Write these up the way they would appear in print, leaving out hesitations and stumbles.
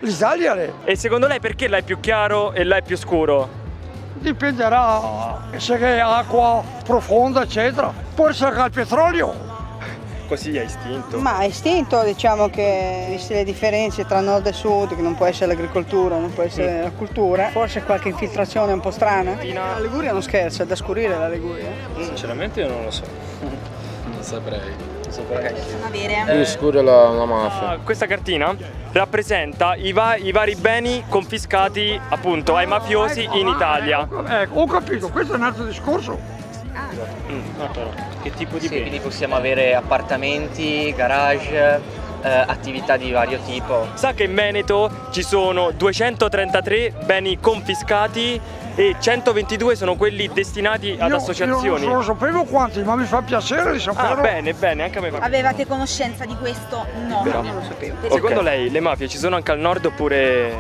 l'Italia è. E secondo lei perché là è più chiaro e là è più scuro? Dipenderà se è acqua profonda, eccetera. Può essere che il petrolio. Così è istinto. Ma è istinto, diciamo che viste le differenze tra nord e sud, che non può essere l'agricoltura, non può essere la cultura, forse qualche infiltrazione un po' strana. La Liguria non scherza, è da scurire la Liguria. Sinceramente io non lo so. Non saprei. Più scura la mafia. Questa cartina rappresenta i vari beni confiscati appunto ai mafiosi in Italia. Ecco, ho capito, questo è un altro discorso. Che tipo di Quindi possiamo avere appartamenti, garage, attività di vario tipo. Sa che in Veneto ci sono 233 beni confiscati e 122 sono quelli destinati ad associazioni. Io non lo sapevo quanti, ma mi fa piacere di saperlo. Bene, anche a me fa. Avevate conoscenza di questo? No. Però Non lo sapevo. secondo lei le mafie ci sono anche al nord oppure...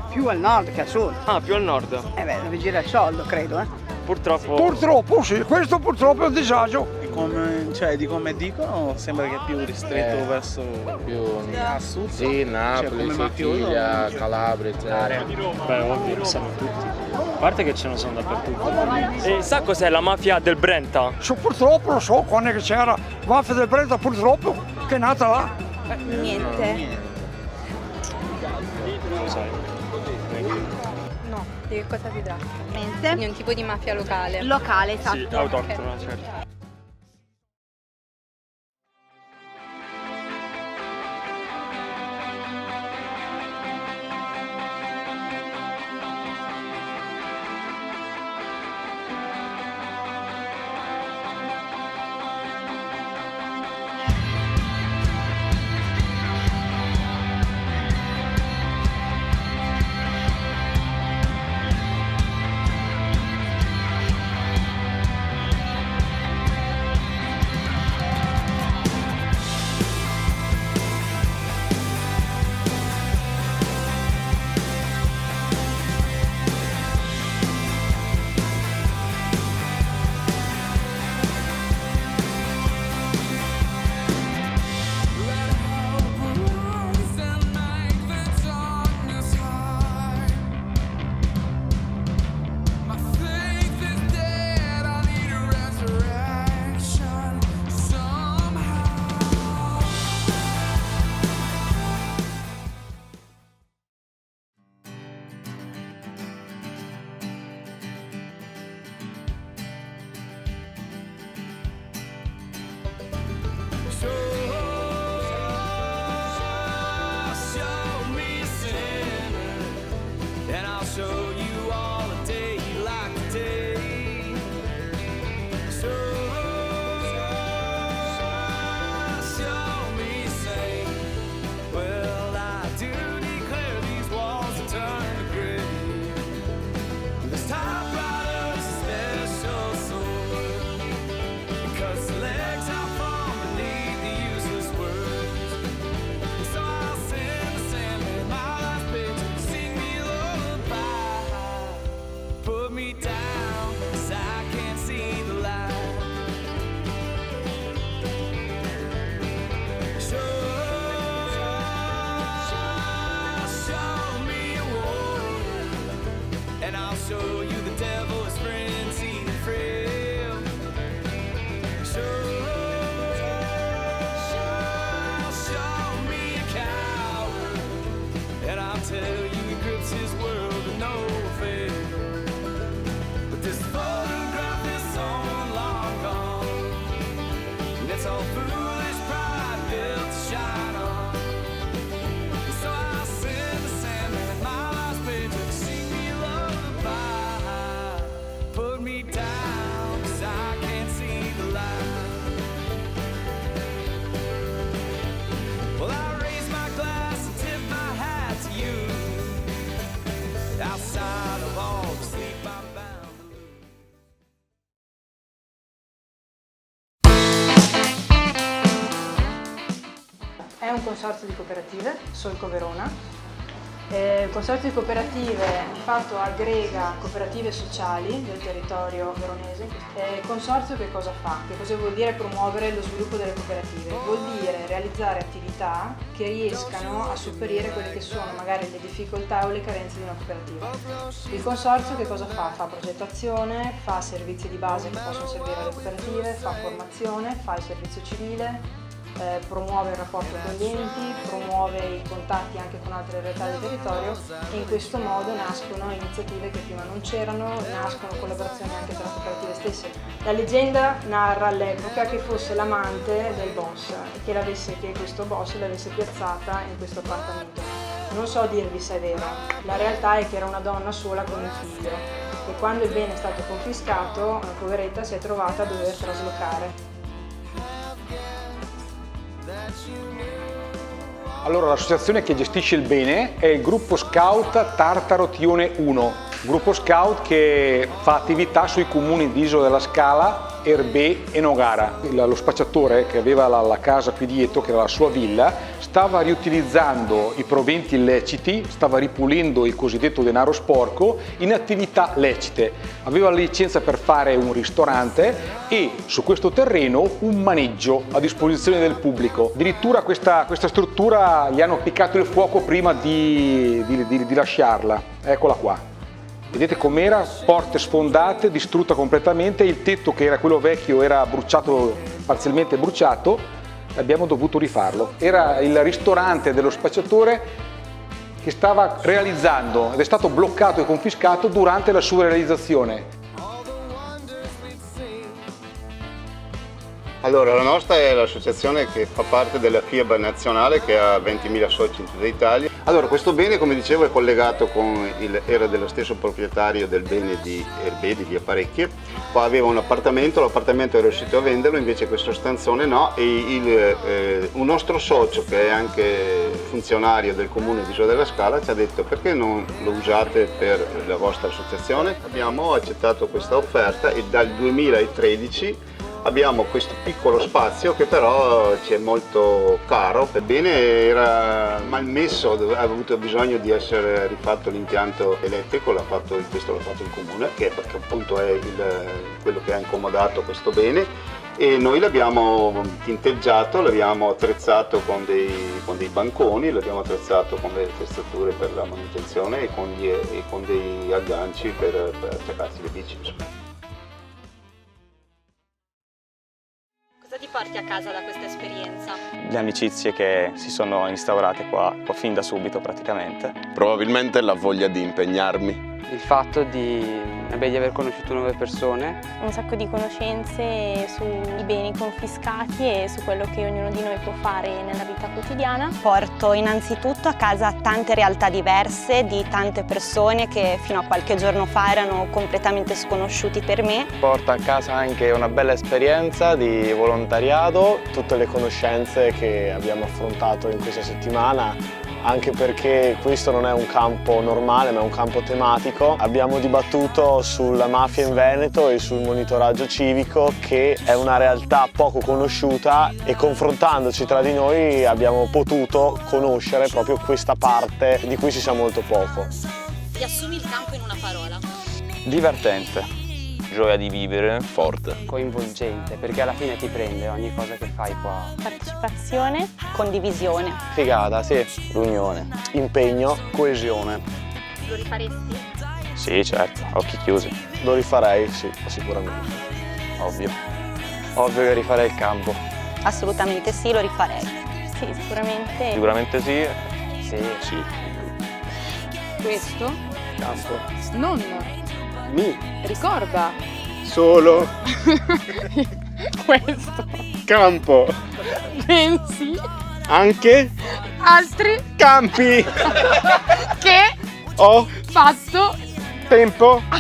Più al nord che al sud. più al nord. Dove gira il soldo, credo, Purtroppo... Purtroppo sì, questo purtroppo è un disagio. Di come dicono sembra che è più ristretto verso Più a sud. sì, Napoli, come mafioso. Sicilia, Calabria, eccetera. Beh, ovvio, lo sanno tutti. A parte che ce ne sono dappertutto. E sa cos'è la mafia del Brenta? Purtroppo lo so, quando è che c'era Mafia del Brenta, purtroppo, che è nata là. Niente. Non lo sai. No, di che cosa si tratta? Niente. Quindi un tipo di mafia locale. Locale, esatto. Sì, autoctona, certo. È un consorzio di cooperative, Solco Verona, Il consorzio di cooperative di fatto aggrega cooperative sociali del territorio veronese. Il consorzio che cosa fa? Che cosa vuol dire promuovere lo sviluppo delle cooperative? Vuol dire realizzare attività che riescano a superare quelle che sono magari le difficoltà o le carenze di una cooperativa. Il consorzio che cosa fa? Fa progettazione, fa servizi di base che possono servire alle cooperative, fa formazione, fa il servizio civile, promuove il rapporto con gli enti, promuove i contatti anche con altre realtà del territorio e in questo modo nascono iniziative che prima non c'erano, nascono collaborazioni anche tra cooperative stesse. La leggenda narra all'epoca che fosse l'amante del boss e che questo boss l'avesse piazzata in questo appartamento. Non so dirvi se è vero, la realtà è che era una donna sola con un figlio e quando il bene è stato confiscato, la poveretta si è trovata a dover traslocare. Allora, l'associazione che gestisce il bene è il gruppo scout Tartaro Tione 1, gruppo scout che fa attività sui comuni di Isola della Scala, Erbè e Nogara. Lo spacciatore che aveva la casa qui dietro, che era la sua villa, stava riutilizzando i proventi illeciti, stava ripulendo il cosiddetto denaro sporco in attività lecite. Aveva la licenza per fare un ristorante e su questo terreno un maneggio a disposizione del pubblico. Addirittura questa struttura gli hanno appiccato il fuoco prima di lasciarla. Eccola qua. Vedete com'era? Porte sfondate, distrutta completamente, il tetto che era quello vecchio era bruciato, parzialmente bruciato, abbiamo dovuto rifarlo. Era il ristorante dello spacciatore che stava realizzando ed è stato bloccato e confiscato durante la sua realizzazione. Allora, la nostra è l'associazione che fa parte della FIAB nazionale che ha 20.000 soci in tutta Italia. Allora, questo bene, come dicevo, è collegato era dello stesso proprietario del bene di Erbè, di Via Parecchie. Qua aveva un appartamento, l'appartamento è riuscito a venderlo, invece questo stanzone no, e un nostro socio, che è anche funzionario del comune di Isola della Scala, ci ha detto: perché non lo usate per la vostra associazione? Abbiamo accettato questa offerta e dal 2013 abbiamo questo piccolo spazio che però ci è molto caro. Ebbene, era malmesso, aveva avuto bisogno di essere rifatto l'impianto elettrico, questo l'ha fatto il comune, che appunto è quello che ha incomodato questo bene, e noi l'abbiamo tinteggiato, l'abbiamo attrezzato con dei banconi, l'abbiamo attrezzato con delle attrezzature per la manutenzione e con dei agganci per attaccarsi le bici. Cosa ti porti a casa da questa esperienza? Le amicizie che si sono instaurate qua fin da subito praticamente. Probabilmente la voglia di impegnarmi. Il fatto di aver conosciuto nuove persone. Un sacco di conoscenze sui beni confiscati e su quello che ognuno di noi può fare nella vita quotidiana. Porto innanzitutto a casa tante realtà diverse di tante persone che fino a qualche giorno fa erano completamente sconosciuti per me. Porto a casa anche una bella esperienza di volontariato, tutte le conoscenze che abbiamo affrontato in questa settimana, anche perché questo non è un campo normale ma è un campo tematico. Abbiamo dibattuto sulla mafia in Veneto e sul monitoraggio civico, che è una realtà poco conosciuta, e confrontandoci tra di noi abbiamo potuto conoscere proprio questa parte di cui si sa molto poco. Riassumi il campo in una parola. Divertente. Gioia di vivere, forte. Coinvolgente, perché alla fine ti prende ogni cosa che fai qua. Partecipazione, condivisione. Figata, sì. L'unione. Impegno, coesione. Lo rifaresti? Sì, certo, occhi chiusi. Lo rifarei, sì, sicuramente. Ovvio. Ovvio che rifarei il campo. Assolutamente sì, lo rifarei. Sì, sicuramente. Sicuramente sì. Sì. Questo? Campo. Non. Ricorda. Solo. Questo. Campo. Pensi. Anche. Altri. Campi. Che. Ho. Fatto. Tempo. Che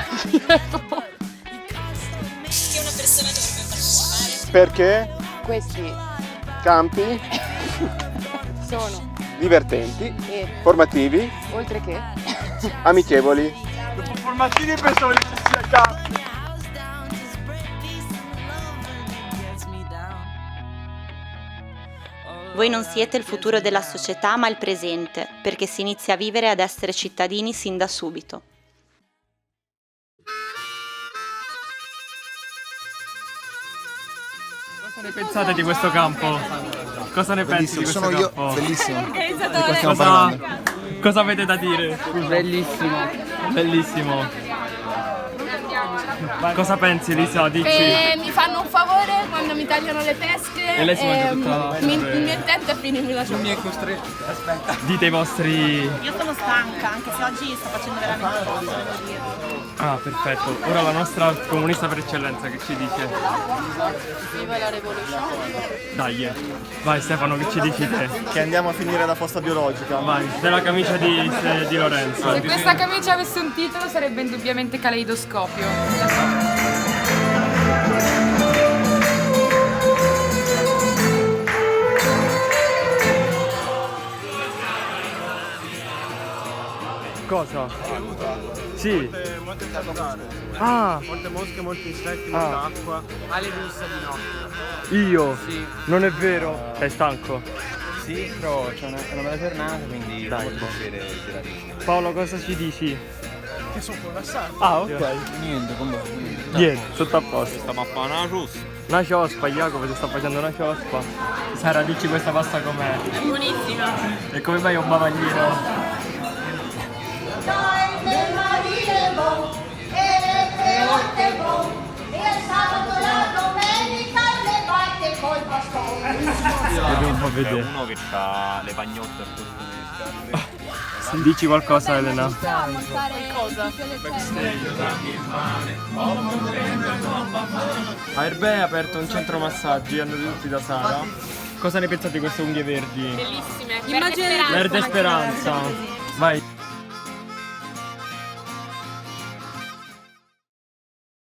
una persona dovrebbe partecipare. Perché. Questi. Campi. Sono. Divertenti. E. Formativi. Oltre che. Amichevoli. Formativi pensavo che ci sia campo. Voi non siete il futuro della società ma il presente, perché si inizia a vivere e ad essere cittadini sin da subito. Cosa ne pensate di questo campo? Cosa ne pensi di questo campo? Bellissimo. Cosa avete da dire? Bellissimo. Bellissimo. Cosa pensi, Elisa? Dici. Mi fanno un favore quando mi tagliano le pesche. E lei si mangia tutta la... Il mio intento è finirmi la giornata. Mi è costretto. Aspetta. Dite i vostri... Io sono stanca, anche se oggi sto facendo veramente poco, devo dirlo. Ah, perfetto. Ora la nostra comunista per eccellenza che ci dice? Viva la rivoluzione. Dai, vai Stefano, che ci dici te? Che andiamo a finire la fossa biologica. Vai, della camicia di Lorenzo. Se questa camicia avesse un titolo sarebbe indubbiamente Caleidoscopio. Cosa? Sì. Molte carbonare. Ah! Molte mosche, molti insetti, molta acqua. Alle busse di notte. Io? Sì. Non è vero? Sei stanco? Sì, però c'è una bella giornata, quindi Dai, molto piacere girare. Paolo, cosa ci dici? Che sono collassati. Ah, ok. Niente, come? Niente, tutto a posto. Stiamo a fare una ciospa. Una ciospa, Jacopo ti sta facendo una ciospa. Sara, dici questa pasta com'è? È buonissima. E come vai un bavaglino? Vediamo un po' vedere. Uno che ha le pagnotte al posto di Dici qualcosa, Elena? Qualcosa. A Erbè è aperto un centro massaggi, hanno tutti da Sara. Cosa ne pensate di queste unghie verdi? Bellissime. Immagine Verde Speranza. Vai.